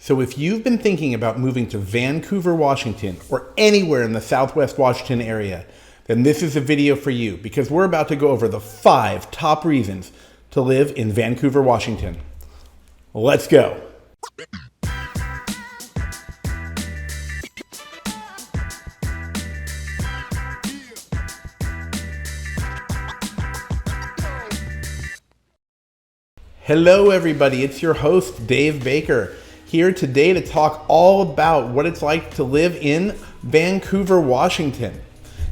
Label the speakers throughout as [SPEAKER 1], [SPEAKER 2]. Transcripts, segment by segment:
[SPEAKER 1] So if you've been thinking about moving to Vancouver, Washington, or anywhere in the Southwest Washington area, then this is a video for you because we're about to go over the 5 top reasons to live in Vancouver, Washington. Let's go. Hello everybody, it's your host Dave Baker, here today to talk all about what it's like to live in Vancouver, Washington.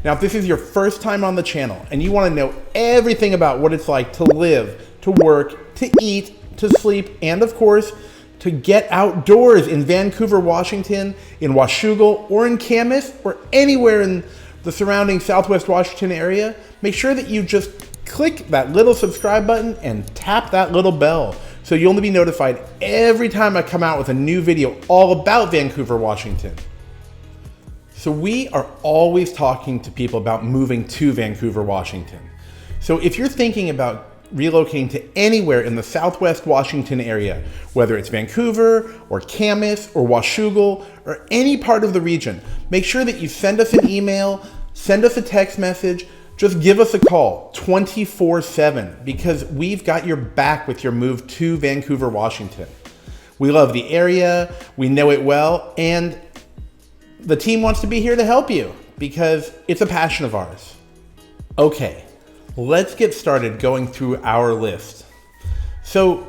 [SPEAKER 1] Now, if this is your first time on the channel and you want to know everything about what it's like to live, to work, to eat, to sleep, and of course, to get outdoors in Vancouver, Washington, in Washougal, or in Camas, or anywhere in the surrounding Southwest Washington area, make sure that you just click that little subscribe button and tap that little bell so you'll only be notified every time I come out with a new video all about Vancouver, Washington. So we are always talking to people about moving to Vancouver, Washington. So if you're thinking about relocating to anywhere in the Southwest Washington area, whether it's Vancouver or Camas or Washougal or any part of the region, make sure that you send us an email, send us a text message, just give us a call 24/7 because we've got your back with your move to Vancouver, Washington. We love the area, we know it well, and the team wants to be here to help you because it's a passion of ours. Okay, let's get started going through our list. So,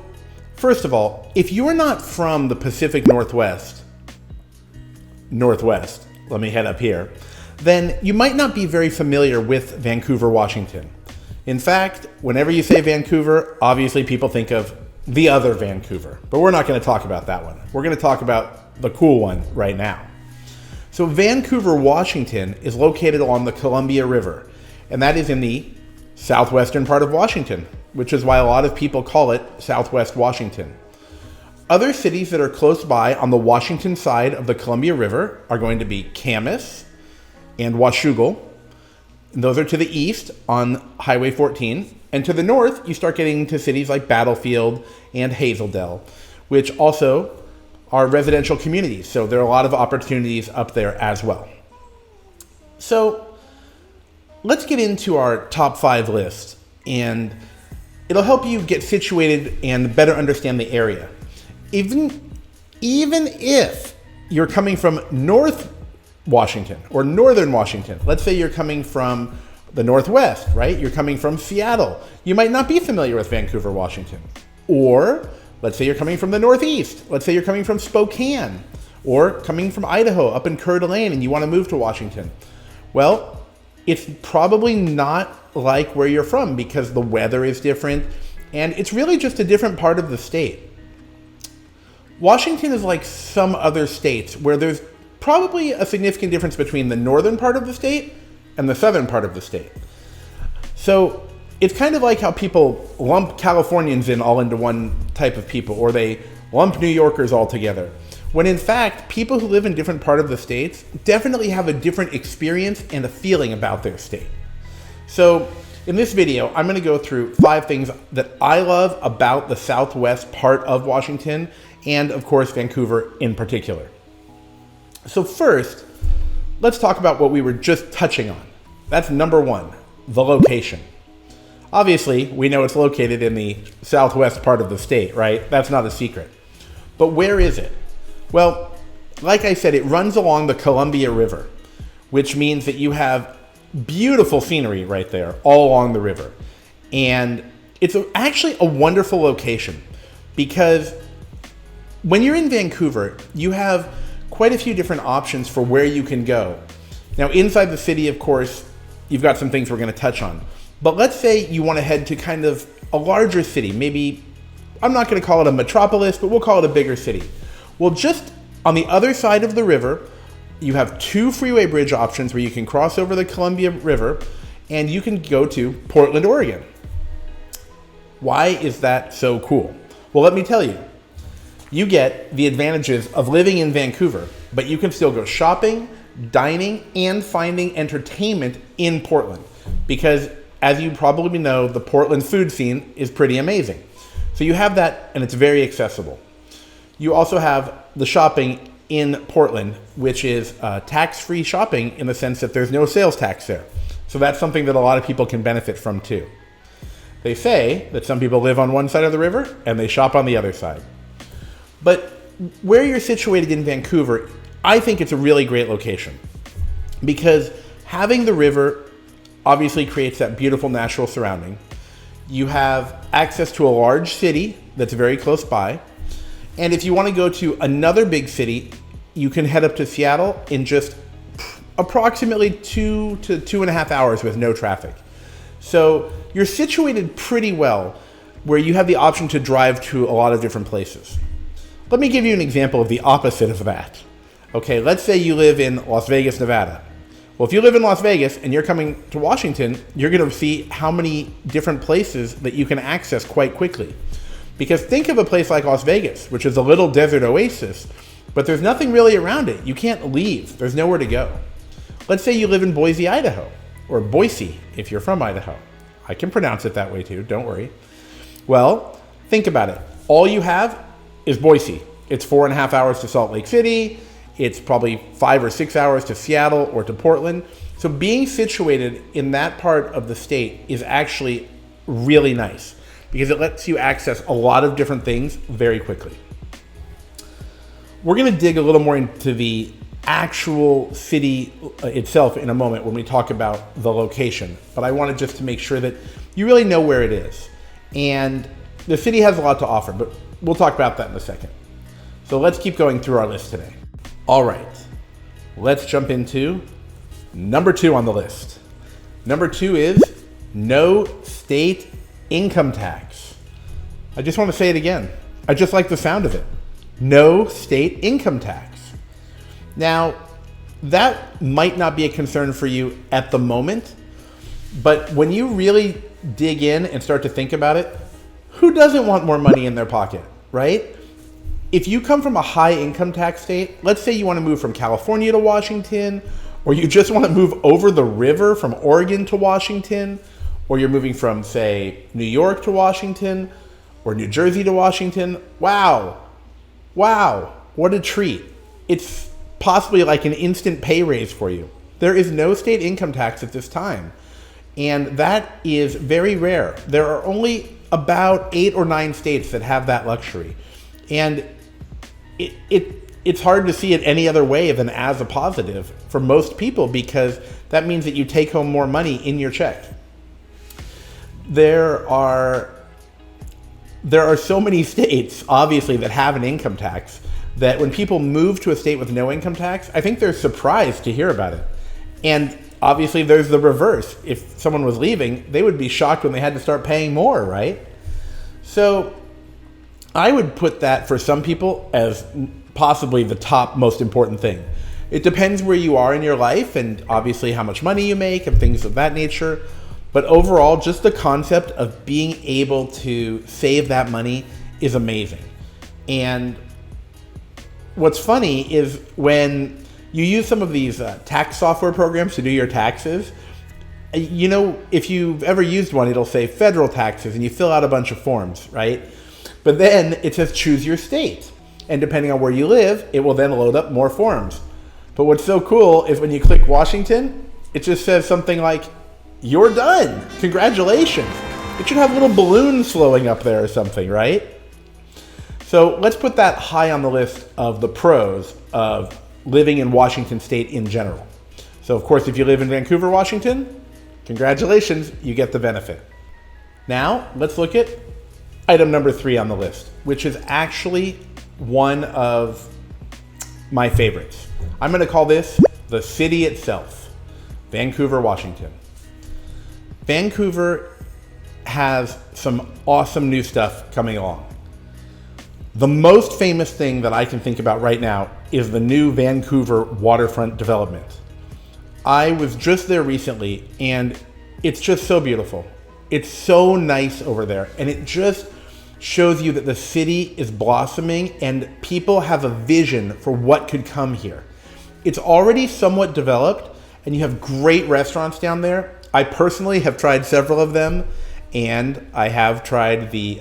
[SPEAKER 1] first of all, if you are not from the Pacific Northwest, let me head up here, then you might not be very familiar with Vancouver, Washington. In fact, whenever you say Vancouver, obviously people think of the other Vancouver, but we're not going to talk about that one. We're going to talk about the cool one right now. So Vancouver, Washington is located along the Columbia River, and that is in the southwestern part of Washington, which is why a lot of people call it Southwest Washington. Other cities that are close by on the Washington side of the Columbia River are going to be Camas and Washougal. Those are to the east on Highway 14. And to the north, you start getting to cities like Battlefield and Hazeldale, which also are residential communities. So there are a lot of opportunities up there as well. So let's get into our top 5 list, and it'll help you get situated and better understand the area. Even if you're coming from North Washington or Northern Washington. Let's say you're coming from the Northwest, right? You're coming from Seattle. You might not be familiar with Vancouver, Washington. Or let's say you're coming from the Northeast. Let's say you're coming from Spokane or coming from Idaho up in Coeur d'Alene and you want to move to Washington. Well, it's probably not like where you're from because the weather is different and it's really just a different part of the state. Washington is like some other states where there's probably a significant difference between the northern part of the state and the southern part of the state. So it's kind of like how people lump Californians in all into one type of people, or they lump New Yorkers all together. When in fact, people who live in different part of the states definitely have a different experience and a feeling about their state. So in this video, I'm gonna go through 5 things that I love about the southwest part of Washington, and of course, Vancouver in particular. So first, let's talk about what we were just touching on. That's number 1, the location. Obviously, we know it's located in the southwest part of the state, right? That's not a secret. But where is it? Well, like I said, it runs along the Columbia River, which means that you have beautiful scenery right there all along the river. And it's actually a wonderful location because when you're in Vancouver, you have quite a few different options for where you can go. Now, inside the city, of course, you've got some things we're going to touch on. But let's say you want to head to kind of a larger city. Maybe, I'm not going to call it a metropolis, but we'll call it a bigger city. Well, just on the other side of the river, you have 2 freeway bridge options where you can cross over the Columbia River and you can go to Portland, Oregon. Why is that so cool? Well, let me tell you. You get the advantages of living in Vancouver, but you can still go shopping, dining, and finding entertainment in Portland. Because as you probably know, the Portland food scene is pretty amazing. So you have that and it's very accessible. You also have the shopping in Portland, which is tax-free shopping in the sense that there's no sales tax there. So that's something that a lot of people can benefit from too. They say that some people live on one side of the river and they shop on the other side. But where you're situated in Vancouver, I think it's a really great location because having the river obviously creates that beautiful natural surrounding. You have access to a large city that's very close by. And if you want to go to another big city, you can head up to Seattle in just approximately 2 to 2.5 hours with no traffic. So you're situated pretty well where you have the option to drive to a lot of different places. Let me give you an example of the opposite of that. Okay, let's say you live in Las Vegas, Nevada. Well, if you live in Las Vegas and you're coming to Washington, you're going to see how many different places that you can access quite quickly. Because think of a place like Las Vegas, which is a little desert oasis, but there's nothing really around it. You can't leave. There's nowhere to go. Let's say you live in Boise, Idaho, or Boise if you're from Idaho. I can pronounce it that way too, don't worry. Well, think about it. All you have is Boise. It's 4.5 hours to Salt Lake City. It's probably 5 or 6 hours to Seattle or to Portland. So being situated in that part of the state is actually really nice because it lets you access a lot of different things very quickly. We're going to dig a little more into the actual city itself in a moment when we talk about the location, but I wanted just to make sure that you really know where it is. And the city has a lot to offer, but we'll talk about that in a second. So let's keep going through our list today. All right, let's jump into number 2 on the list. Number 2 is no state income tax. I just want to say it again. I just like the sound of it. No state income tax. Now, that might not be a concern for you at the moment, but when you really dig in and start to think about it, who doesn't want more money in their pocket, right? If you come from a high income tax state, let's say you want to move from California to Washington, or you just want to move over the river from Oregon to Washington, or you're moving from, say, New York to Washington, or New Jersey to Washington, wow, what a treat. It's possibly like an instant pay raise for you. There is no state income tax at this time, and that is very rare. There are only about 8 or 9 states that have that luxury, and it's hard to see it any other way than as a positive for most people because that means that you take home more money in your check. There are so many states, obviously, that have an income tax that when people move to a state with no income tax, I think they're surprised to hear about it. And obviously, there's the reverse. If someone was leaving, they would be shocked when they had to start paying more, right? So I would put that for some people as possibly the top most important thing. It depends where you are in your life and obviously how much money you make and things of that nature. But overall, just the concept of being able to save that money is amazing. And what's funny is when you use some of these tax software programs to do your taxes, you know, if you've ever used one, it'll say federal taxes and you fill out a bunch of forms, right? But then it says choose your state. And depending on where you live, it will then load up more forms. But what's so cool is when you click Washington, it just says something like, you're done. Congratulations. It should have little balloons flowing up there or something, right? So let's put that high on the list of the pros of living in Washington State in general. So of course, if you live in Vancouver, Washington, congratulations, you get the benefit. Now, let's look at item number 3 on the list, which is actually one of my favorites. I'm going to call this the city itself, Vancouver, Washington. Vancouver has some awesome new stuff coming along. The most famous thing that I can think about right now is the new Vancouver waterfront development. I was just there recently and it's just so beautiful. It's so nice over there, and it just shows you that the city is blossoming and people have a vision for what could come here. It's already somewhat developed and you have great restaurants down there. I personally have tried several of them, and I have tried the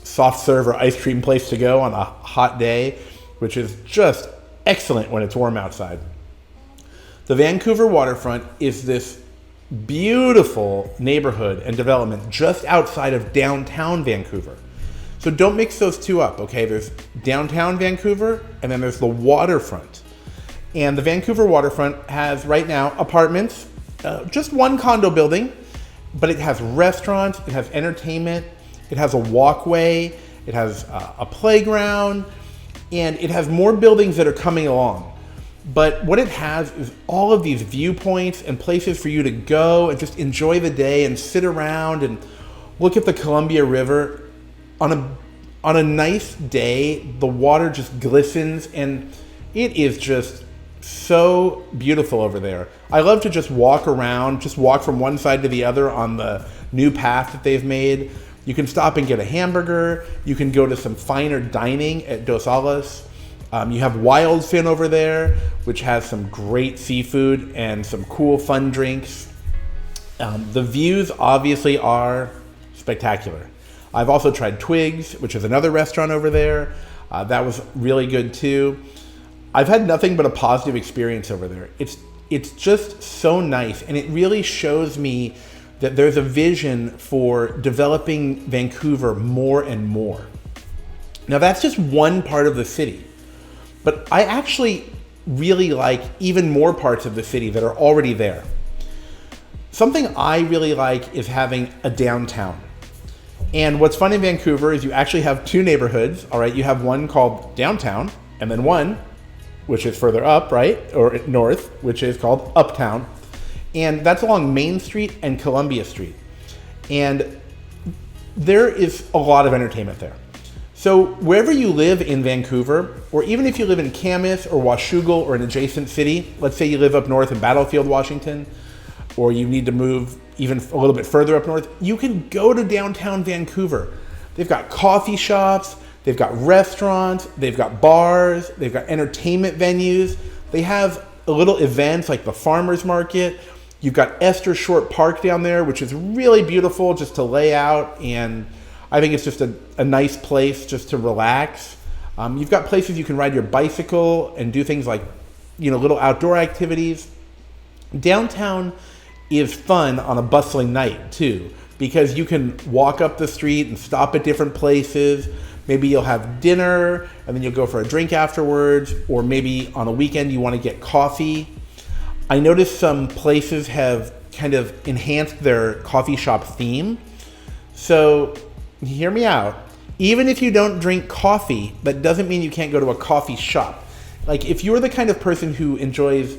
[SPEAKER 1] soft serve or ice cream place to go on a hot day, which is just excellent when it's warm outside. The Vancouver waterfront is this beautiful neighborhood and development just outside of downtown Vancouver. So don't mix those two up, okay? There's downtown Vancouver, and then there's the waterfront. And the Vancouver waterfront has right now apartments, just one condo building, but it has restaurants, it has entertainment, it has a walkway, it has a playground, and it has more buildings that are coming along. But what it has is all of these viewpoints and places for you to go and just enjoy the day and sit around and look at the Columbia River. On a nice day, the water just glistens, and it is just so beautiful over there. I love to just walk around, just walk from one side to the other on the new path that they've made. You can stop and get a hamburger. You can go to some finer dining at Dos Alas. You have Wildfin over there, which has some great seafood and some cool, fun drinks. The views obviously are spectacular. I've also tried Twigs, which is another restaurant over there. That was really good too. I've had nothing but a positive experience over there. It's just so nice, and it really shows me that there's a vision for developing Vancouver more and more. Now that's just one part of the city, but I actually really like even more parts of the city that are already there. Something I really like is having a downtown. And what's fun in Vancouver is you actually have two neighborhoods, all right? You have one called downtown, and then one, which is further up, right? Or north, which is called uptown. And that's along Main Street and Columbia Street. And there is a lot of entertainment there. So wherever you live in Vancouver, or even if you live in Camas or Washougal or an adjacent city, let's say you live up north in Battlefield, Washington, or you need to move even a little bit further up north, you can go to downtown Vancouver. They've got coffee shops, they've got restaurants, they've got bars, they've got entertainment venues. They have little events like the farmers market. You've got Esther Short Park down there, which is really beautiful just to lay out, and I think it's just a nice place just to relax. You've got places you can ride your bicycle and do things like, little outdoor activities. Downtown is fun on a bustling night too, because you can walk up the street and stop at different places. Maybe you'll have dinner and then you'll go for a drink afterwards, or maybe on a weekend you want to get coffee. I noticed some places have kind of enhanced their coffee shop theme. So hear me out. Even if you don't drink coffee, that doesn't mean you can't go to a coffee shop. Like if you're the kind of person who enjoys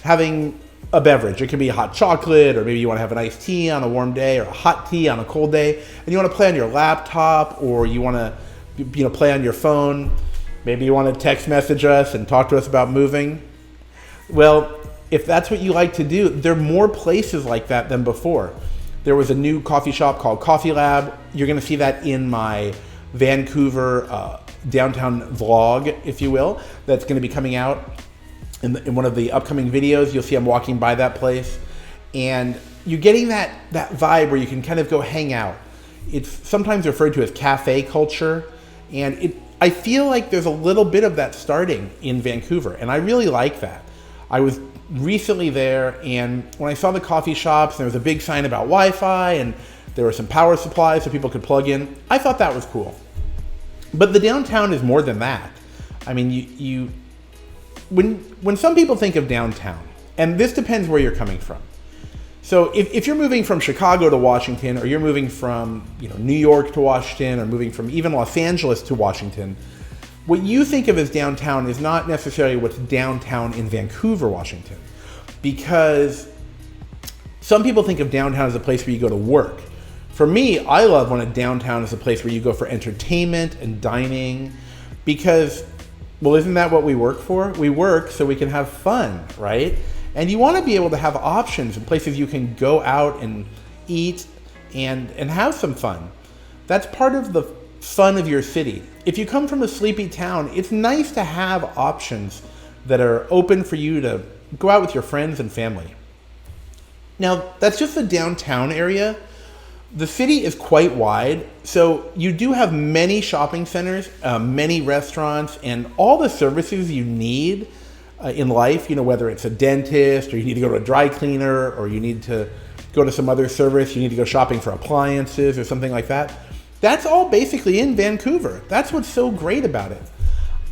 [SPEAKER 1] having a beverage, it can be a hot chocolate, or maybe you want to have an iced tea on a warm day, or a hot tea on a cold day, and you want to play on your laptop, or you want to play on your phone. Maybe you want to text message us and talk to us about moving. Well, if that's what you like to do, there are more places like that than before. There was a new coffee shop called Coffee Lab. You're going to see that in my Vancouver downtown vlog, if you will, that's going to be coming out in one of the upcoming videos. You'll see I'm walking by that place, and you're getting that vibe where you can kind of go hang out. It's sometimes referred to as cafe culture, and I feel like there's a little bit of that starting in Vancouver, and I really like that. I was recently there, and when I saw the coffee shops, there was a big sign about Wi-Fi, and there were some power supplies so people could plug in. I thought that was cool. But the downtown is more than that. I mean, when some people think of downtown, and this depends where you're coming from. So if you're moving from Chicago to Washington, or you're moving from New York to Washington, or moving from even Los Angeles to Washington, what you think of as downtown is not necessarily what's downtown in Vancouver, Washington. Because some people think of downtown as a place where you go to work. For me, I love when a downtown is a place where you go for entertainment and dining, because, well, isn't that what we work for? We work so we can have fun, right? And you want to be able to have options and places you can go out and eat and have some fun. That's part of the fun of your city. If you come from a sleepy town, it's nice to have options that are open for you to go out with your friends and family. Now, that's just the downtown area, The city is quite wide, so you do have many shopping centers, many restaurants, and all the services you need in life, whether it's a dentist, or you need to go to a dry cleaner, or you need to go to some other service, you need to go shopping for appliances or something like that. That's all basically in Vancouver. That's what's so great about it.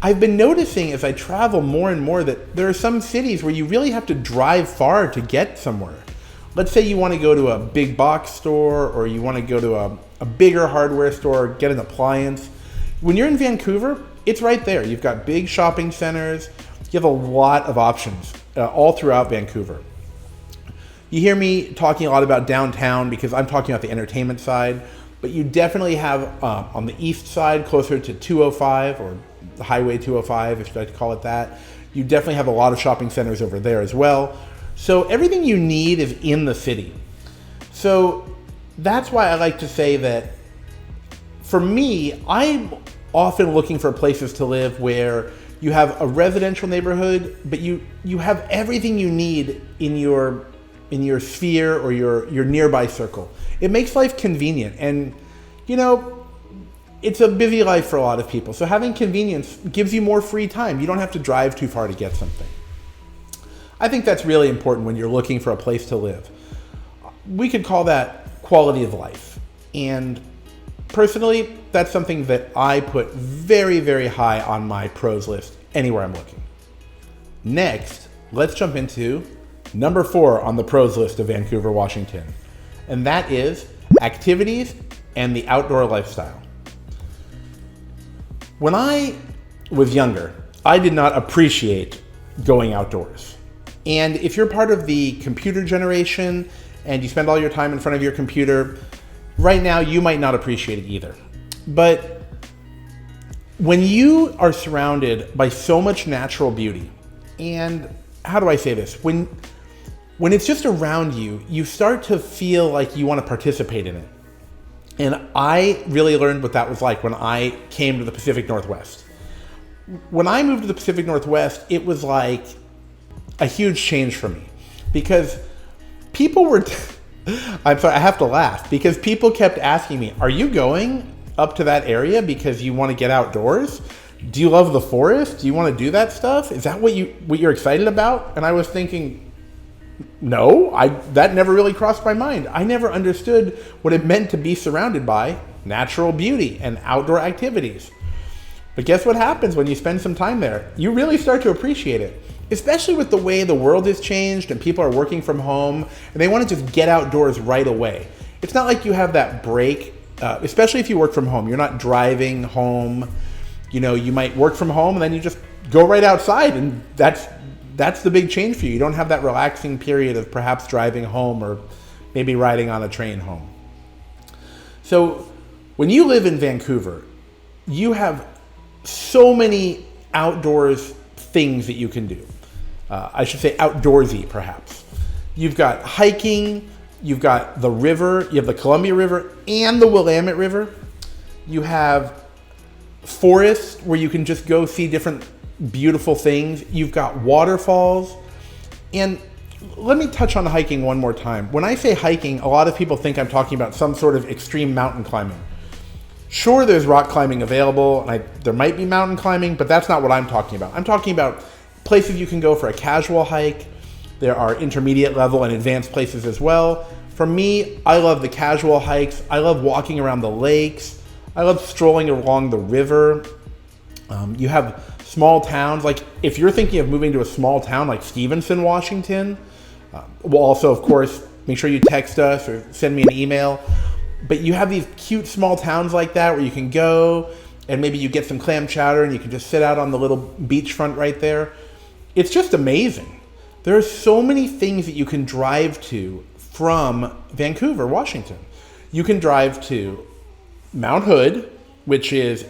[SPEAKER 1] I've been noticing as I travel more and more that there are some cities where you really have to drive far to get somewhere. Let's say you want to go to a big box store, or you want to go to a bigger hardware store, get an appliance. When you're in Vancouver, it's right there. You've got big shopping centers. You have a lot of options all throughout Vancouver. You hear me talking a lot about downtown because I'm talking about the entertainment side, but you definitely have on the east side, closer to 205, or the Highway 205, if you like to call it that, you definitely have a lot of shopping centers over there as well. So everything you need is in the city. So that's why I like to say that for me, I'm often looking for places to live where you have a residential neighborhood, but you have everything you need in your sphere or your nearby circle. It makes life convenient, and it's a busy life for a lot of people. So having convenience gives you more free time. You don't have to drive too far to get something. I think that's really important when you're looking for a place to live. We could call that quality of life. And personally, that's something that I put very, very high on my pros list anywhere I'm looking. Next, let's jump into number 4 on the pros list of Vancouver, Washington. And that is activities and the outdoor lifestyle. When I was younger, I did not appreciate going outdoors. And if you're part of the computer generation and you spend all your time in front of your computer, right now you might not appreciate it either. But when you are surrounded by so much natural beauty, and how do I say this? When it's just around you, you start to feel like you want to participate in it. And I really learned what that was like when I came to the Pacific Northwest. When I moved to the Pacific Northwest, it was like a huge change for me, because people were, I'm sorry, I have to laugh, because people kept asking me, are you going up to that area because you want to get outdoors? Do you love the forest? Do you want to do that stuff? Is that what you're excited about? And I was thinking, no, that never really crossed my mind. I never understood what it meant to be surrounded by natural beauty and outdoor activities. But guess what happens when you spend some time there? You really start to appreciate it, especially with the way the world has changed and people are working from home and they want to just get outdoors right away. It's not like you have that break, especially if you work from home. You're not driving home. You might work from home and then you just go right outside, and that's the big change for you. You don't have that relaxing period of perhaps driving home or maybe riding on a train home. So when you live in Vancouver, you have so many outdoors things that you can do. I should say outdoorsy, perhaps. You've got hiking, you've got the river, you have the Columbia River and the Willamette River. You have forests where you can just go see different beautiful things. You've got waterfalls. And let me touch on hiking one more time. When I say hiking, a lot of people think I'm talking about some sort of extreme mountain climbing. Sure, there's rock climbing available, and there might be mountain climbing, but that's not what I'm talking about. I'm talking about places you can go for a casual hike. There are intermediate level and advanced places as well. For me, I love the casual hikes. I love walking around the lakes. I love strolling along the river. You have small towns, like if you're thinking of moving to a small town like Stevenson, Washington, we'll also, of course, make sure you text us or send me an email. But you have these cute small towns like that where you can go and maybe you get some clam chowder and you can just sit out on the little beachfront right there. It's just amazing. There are so many things that you can drive to from Vancouver, Washington. You can drive to Mount Hood, which is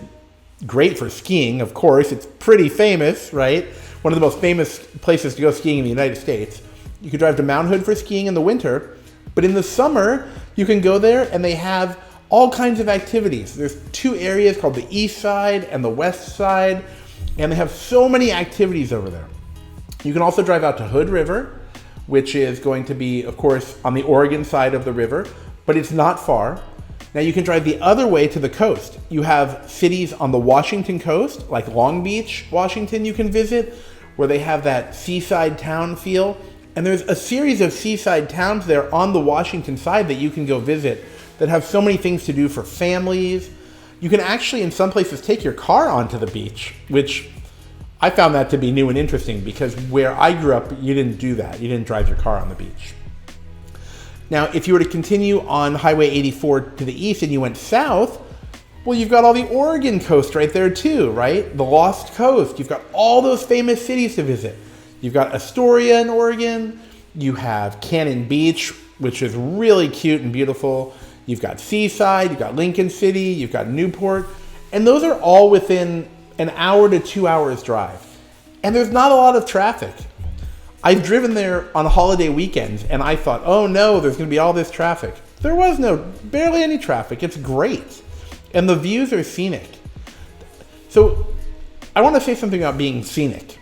[SPEAKER 1] great for skiing, of course. It's pretty famous, right? One of the most famous places to go skiing in the United States. You can drive to Mount Hood for skiing in the winter, but in the summer, you can go there and they have all kinds of activities. There's 2 areas called the East Side and the West Side, and they have so many activities over there. You can also drive out to Hood River, which is going to be, of course, on the Oregon side of the river. but it's not far. Now you can drive the other way to the coast. You have cities on the Washington coast, like Long Beach, Washington, you can visit, where they have that seaside town feel. And there's a series of seaside towns there on the Washington side that you can go visit that have so many things to do for families. You can actually, in some places, take your car onto the beach, which I found that to be new and interesting because where I grew up, you didn't do that. You didn't drive your car on the beach. Now, if you were to continue on Highway 84 to the east and you went south, well, you've got all the Oregon coast right there too, right? The Lost Coast. You've got all those famous cities to visit. You've got Astoria in Oregon. You have Cannon Beach, which is really cute and beautiful. You've got Seaside, you've got Lincoln City, you've got Newport. And those are all within an hour to 2 hours drive. And there's not a lot of traffic. I've driven there on holiday weekends and I thought, oh no, there's gonna be all this traffic. There was barely any traffic. It's great. And the views are scenic. So I wanna say something about being scenic.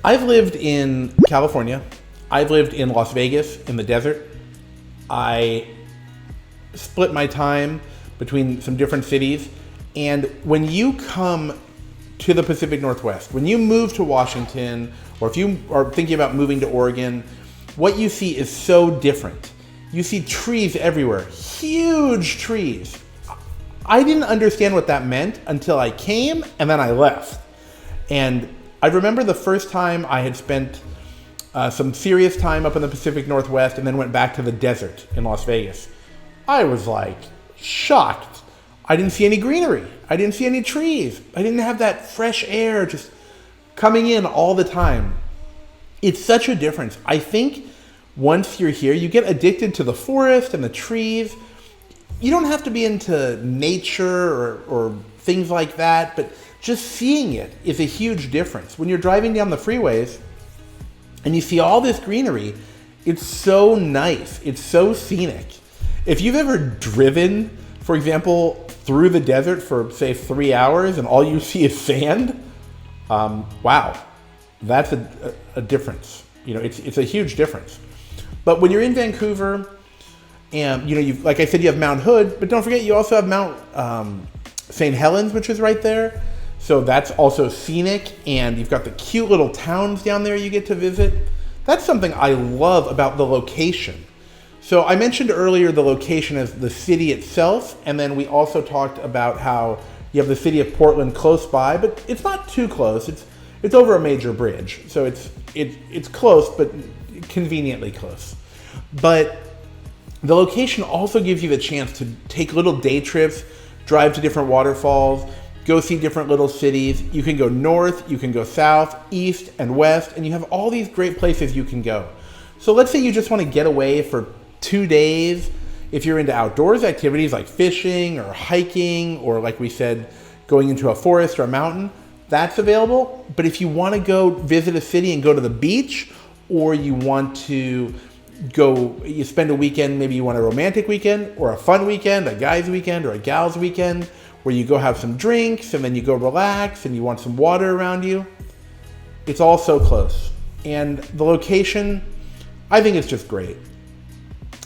[SPEAKER 1] I've lived in California. I've lived in Las Vegas in the desert. I split my time between some different cities. And when you come to the Pacific Northwest, when you move to Washington, or if you are thinking about moving to Oregon, what you see is so different. You see trees everywhere, huge trees. I didn't understand what that meant until I came and then I left. And I remember the first time I had spent some serious time up in the Pacific Northwest and then went back to the desert in Las Vegas. I was like shocked. I didn't see any greenery. I didn't see any trees. I didn't have that fresh air just coming in all the time. It's such a difference. I think once you're here, you get addicted to the forest and the trees. You don't have to be into nature or things like that, but just seeing it is a huge difference. When you're driving down the freeways and you see all this greenery, it's so nice. It's so scenic. If you've ever driven, for example, through the desert for, say, 3 hours and all you see is sand, wow, that's a difference. You know, it's a huge difference. But when you're in Vancouver, and you like I said, you have Mount Hood, but don't forget you also have Mount St. Helens, which is right there. So that's also scenic, and you've got the cute little towns down there you get to visit. That's something I love about the location. So I mentioned earlier the location as the city itself, and then we also talked about how you have the city of Portland close by, but it's not too close. It's over a major bridge, so it's close, but conveniently close. But the location also gives you the chance to take little day trips, drive to different waterfalls, go see different little cities. You can go north, you can go south, east, and west, and you have all these great places you can go. So let's say you just want to get away for 2 days. If you're into outdoors activities like fishing or hiking, or like we said, going into a forest or a mountain, that's available. But if you want to go visit a city and go to the beach, or you want to you spend a weekend, maybe you want a romantic weekend or a fun weekend, a guy's weekend or a gal's weekend, where you go have some drinks and then you go relax and you want some water around you, it's all so close. And the location, I think it's just great.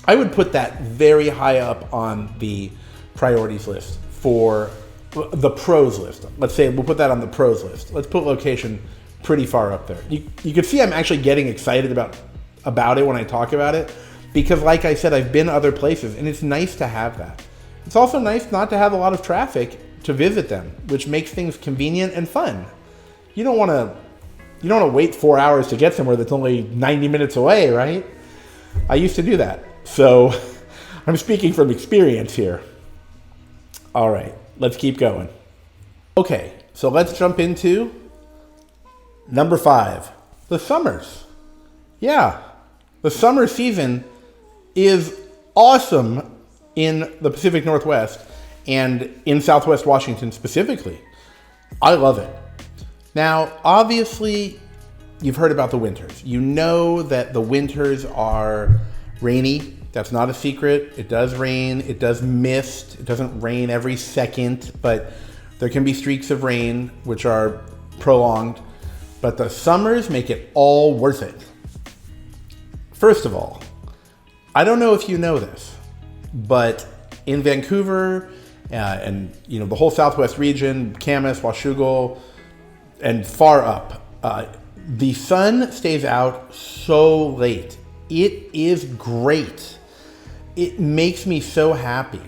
[SPEAKER 1] I would put that very high up on the priorities list for the pros list. Let's say we'll put that on the pros list. Let's put location pretty far up there. You can see I'm actually getting excited about it when I talk about it, because like I said, I've been other places and it's nice to have that. It's also nice not to have a lot of traffic to visit them, which makes things convenient and fun. You don't want to wait 4 hours to get somewhere that's only 90 minutes away, right? I used to do that. So I'm speaking from experience here. All right, let's keep going. Okay, so let's jump into number 5, the summers. Yeah, the summer season is awesome in the Pacific Northwest and in Southwest Washington specifically. I love it. Now, obviously, you've heard about the winters. You know that the winters are rainy. That's not a secret. It does rain. It does mist. It doesn't rain every second, but there can be streaks of rain, which are prolonged. But the summers make it all worth it. First of all, I don't know if you know this, But in Vancouver and the whole Southwest region, Camas, Washougal, and far up, the sun stays out so late. It is great. It makes me so happy.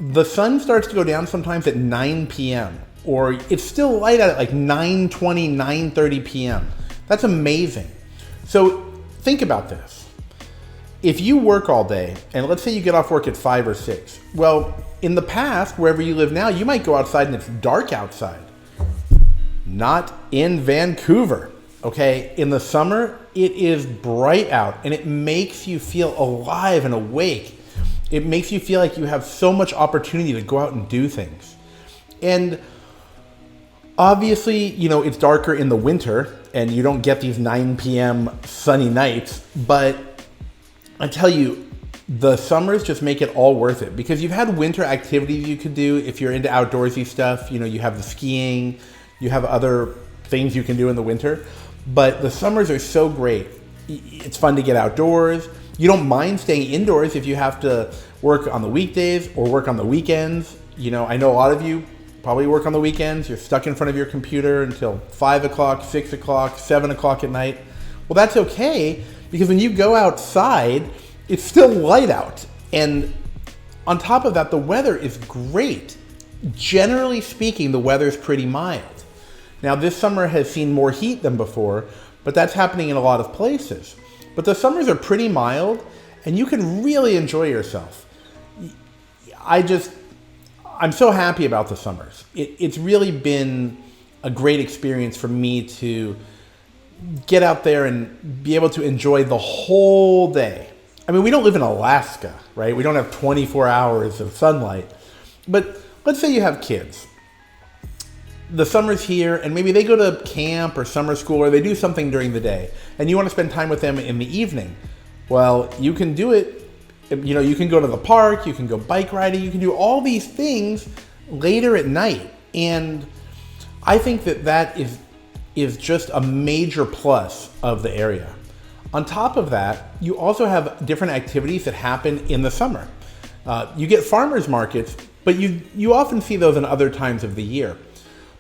[SPEAKER 1] The sun starts to go down sometimes at 9 p.m. or it's still light out at like 9:20, 9:30 p.m. That's amazing. So think about this. If you work all day, and let's say you get off work at 5 or 6, well, in the past, wherever you live now, you might go outside and it's dark outside. Not in Vancouver, okay? In the summer, it is bright out and it makes you feel alive and awake. It makes you feel like you have so much opportunity to go out and do things. And obviously, it's darker in the winter and you don't get these 9 p.m. sunny nights, but I tell you, the summers just make it all worth it because you've had winter activities you could do if you're into outdoorsy stuff. You have the skiing, you have other things you can do in the winter, but the summers are so great. It's fun to get outdoors. You don't mind staying indoors if you have to work on the weekdays or work on the weekends. I know a lot of you probably work on the weekends. You're stuck in front of your computer until 5 o'clock, 6 o'clock, 7 o'clock at night. Well, that's okay because when you go outside, it's still light out. And on top of that, the weather is great. Generally speaking, the weather is pretty mild. Now, this summer has seen more heat than before, but that's happening in a lot of places. But the summers are pretty mild, and you can really enjoy yourself. I'm so happy about the summers. It's really been a great experience for me to get out there and be able to enjoy the whole day. I mean, we don't live in Alaska, right? We don't have 24 hours of sunlight. But let's say you have kids. The summer's here, and maybe they go to camp or summer school, or they do something during the day, and you want to spend time with them in the evening. Well, you can do it. You can go to the park, you can go bike riding, you can do all these things later at night. And I think that is just a major plus of the area. On top of that, you also have different activities that happen in the summer. You get farmers markets, but you often see those in other times of the year.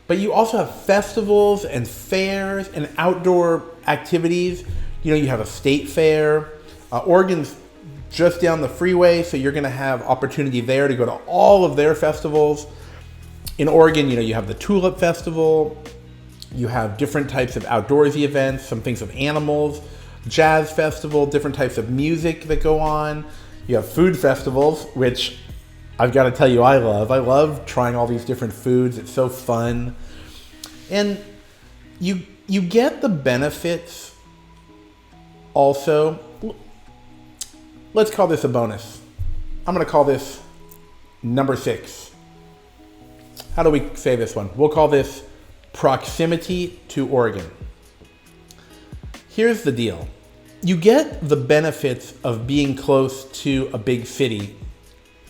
[SPEAKER 1] But you also have festivals and fairs and outdoor activities. You have a state fair. Oregon's just down the freeway, so you're going to have opportunity there to go to all of their festivals. In Oregon, you have the Tulip Festival. You have different types of outdoorsy events, some things with animals, jazz festival, different types of music that go on. You have food festivals, which I've got to tell you I love. I love trying all these different foods. It's so fun. And you get the benefits also. Let's call this a bonus. I'm going to call this number 6. How do we say this one? We'll call this proximity to Oregon. Here's the deal. You get the benefits of being close to a big city.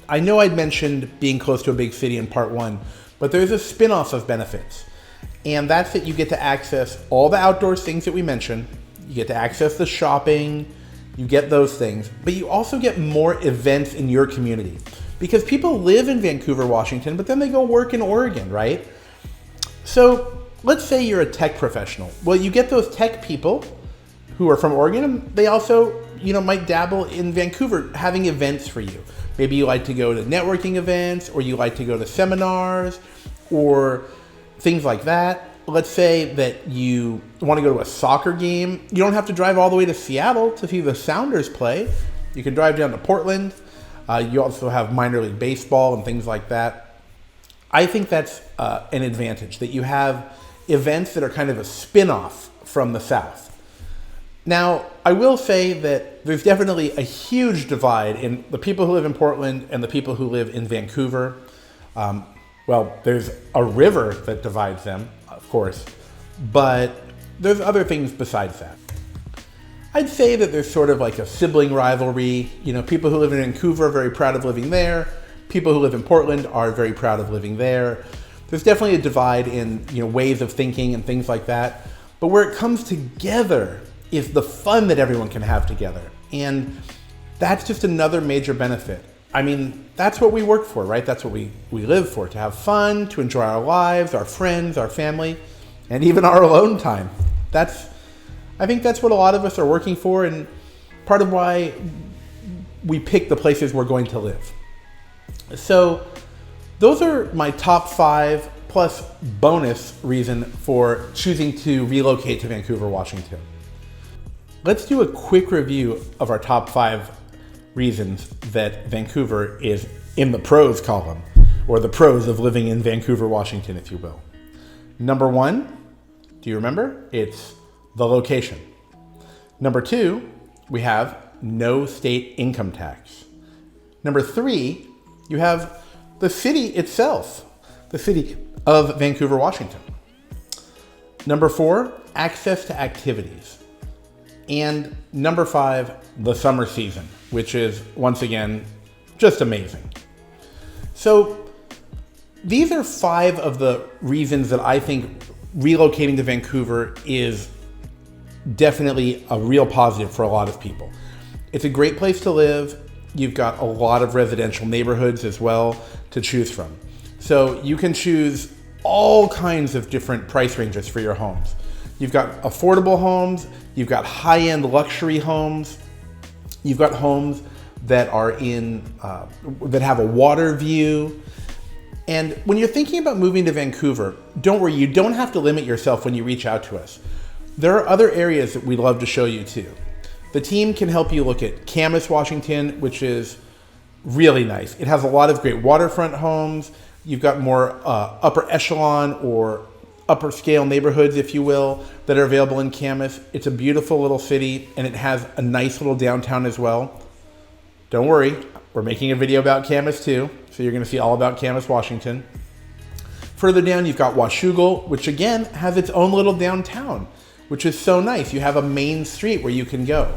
[SPEAKER 1] I know I'd mentioned being close to a big city in part 1, but there's a spin-off of benefits. And that's that you get to access all the outdoor things that we mentioned. You get to access the shopping. You get those things. But you also get more events in your community. Because people live in Vancouver, Washington, but then they go work in Oregon, right? So let's say you're a tech professional. Well, you get those tech people who are from Oregon, and they also, might dabble in Vancouver having events for you. Maybe you like to go to networking events, or you like to go to seminars, or things like that. Let's say that you want to go to a soccer game. You don't have to drive all the way to Seattle to see the Sounders play. You can drive down to Portland. You also have minor league baseball and things like that. I think that's an advantage, that you have events that are kind of a spin-off from the South. Now, I will say that there's definitely a huge divide in the people who live in Portland and the people who live in Vancouver. Well, there's a river that divides them, of course, but there's other things besides that. I'd say that there's sort of like a sibling rivalry. People who live in Vancouver are very proud of living there. People who live in Portland are very proud of living there. There's definitely a divide in ways of thinking and things like that. But where it comes together is the fun that everyone can have together. And that's just another major benefit. I mean, that's what we work for, right? That's what we live for, to have fun, to enjoy our lives, our friends, our family, and even our alone time. I think that's what a lot of us are working for, and part of why we pick the places we're going to live. So those are my top 5 plus bonus reason for choosing to relocate to Vancouver, Washington. Let's do a quick review of our top 5 reasons that Vancouver is in the pros column, or the pros of living in Vancouver, Washington, if you will. Number 1, do you remember? It's the location. Number 2, we have no state income tax. Number 3, you have the city itself, the city of Vancouver, Washington. Number 4, access to activities. And number 5, the summer season, which is, once again, just amazing. So these are 5 of the reasons that I think relocating to Vancouver is definitely a real positive for a lot of people. It's a great place to live. You've got a lot of residential neighborhoods as well to choose from. So you can choose all kinds of different price ranges for your homes. You've got affordable homes, you've got high-end luxury homes, you've got homes that are that have a water view. And when you're thinking about moving to Vancouver, don't worry, you don't have to limit yourself when you reach out to us. There are other areas that we'd love to show you too. The team can help you look at Camas, Washington, which is really nice. It has a lot of great waterfront homes. You've got more upper echelon or upper scale neighborhoods, if you will, that are available in Camas. It's a beautiful little city, and it has a nice little downtown as well. Don't worry, we're making a video about Camas too, so you're gonna see all about Camas, Washington. Further down, you've got Washougal, which again has its own little downtown, which is so nice. You have a main street where you can go.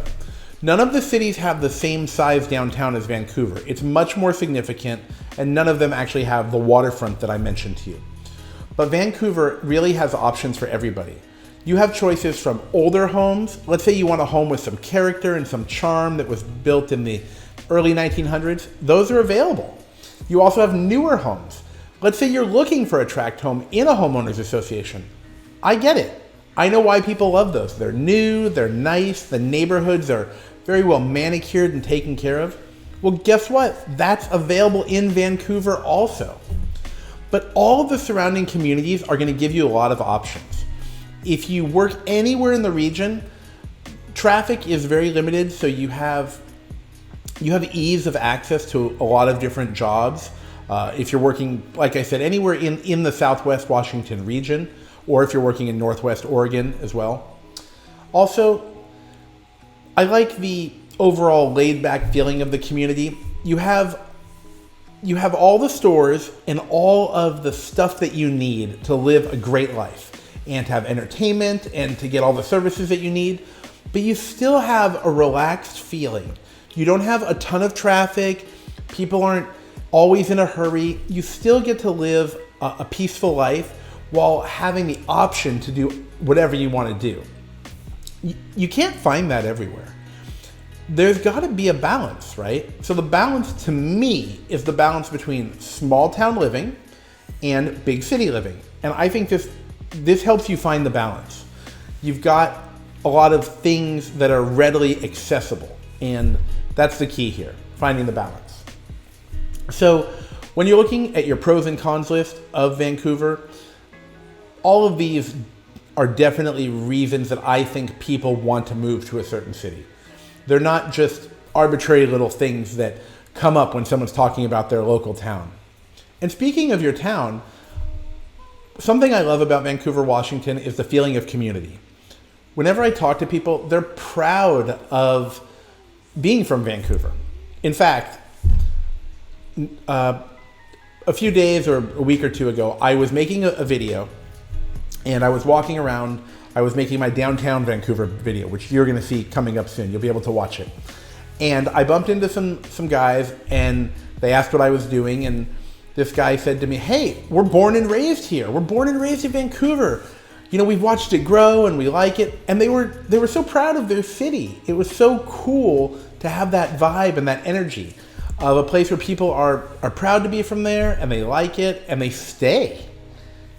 [SPEAKER 1] None of the cities have the same size downtown as Vancouver. It's much more significant, and none of them actually have the waterfront that I mentioned to you. But Vancouver really has options for everybody. You have choices from older homes. Let's say you want a home with some character and some charm that was built in the early 1900s. Those are available. You also have newer homes. Let's say you're looking for a tract home in a homeowners association. I get it. I know why people love those. They're new, they're nice, the neighborhoods are very well manicured and taken care of. Well, guess what? That's available in Vancouver also. But all of the surrounding communities are going to give you a lot of options. If you work anywhere in the region, traffic is very limited, so you have ease of access to a lot of different jobs. If you're working, like I said, anywhere in the Southwest Washington region, or if you're working in Northwest Oregon as well. Also, I like the overall laid-back feeling of the community. You have all the stores and all of the stuff that you need to live a great life and to have entertainment and to get all the services that you need, but you still have a relaxed feeling. You don't have a ton of traffic. People aren't always in a hurry. You still get to live a peaceful life while having the option to do whatever you want to do. You can't find that everywhere. There's got to be a balance, right? So the balance to me is the balance between small town living and big city living. And I think this helps you find the balance. You've got a lot of things that are readily accessible, and that's the key here, finding the balance. So when you're looking at your pros and cons list of Vancouver, all of these are definitely reasons that I think people want to move to a certain city. They're not just arbitrary little things that come up when someone's talking about their local town. And speaking of your town, something I love about Vancouver, Washington is the feeling of community. Whenever I talk to people, they're proud of being from Vancouver. In fact, a few days or a week or two ago, I was making a video and I was walking around. I was making my downtown Vancouver video, which you're gonna see coming up soon. You'll be able to watch it. And I bumped into some guys and they asked what I was doing, and this guy said to me, "Hey, we're born and raised here. We're born and raised in Vancouver. You know, we've watched it grow and we like it." And they were so proud of their city. It was so cool to have that vibe and that energy. of a place where people are proud to be from there and they like it and they stay.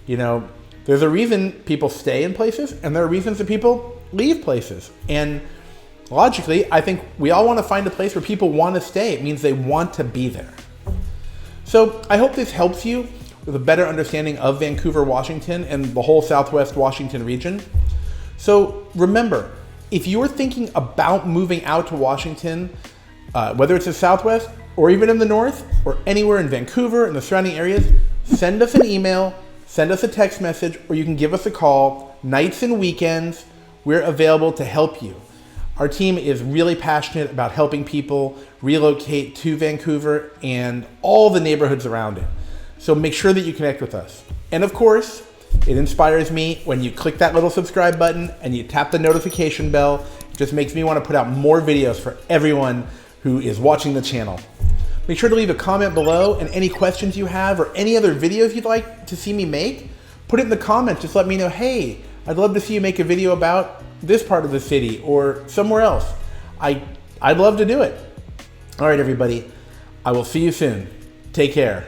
[SPEAKER 1] You know, there's a reason people stay in places and there are reasons that people leave places. And logically, I think we all want to find a place where people want to stay. It means they want to be there. So I hope this helps you with a better understanding of Vancouver, Washington and the whole Southwest Washington region. So remember, if you're thinking about moving out to Washington, whether it's the Southwest or even in the North or anywhere in Vancouver and the surrounding areas, send us an email, send us a text message, or you can give us a call. Nights and weekends, we're available to help you. Our team is really passionate about helping people relocate to Vancouver and all the neighborhoods around it. So make sure that you connect with us. And of course, it inspires me when you click that little subscribe button and you tap the notification bell. It just makes me want to put out more videos for everyone who is watching the channel. Make sure to leave a comment below, and any questions you have or any other videos you'd like to see me make, put it in the comments. Just let me know, hey, I'd love to see you make a video about this part of the city or somewhere else. I'd love to do it. All right, everybody. I will see you soon. Take care.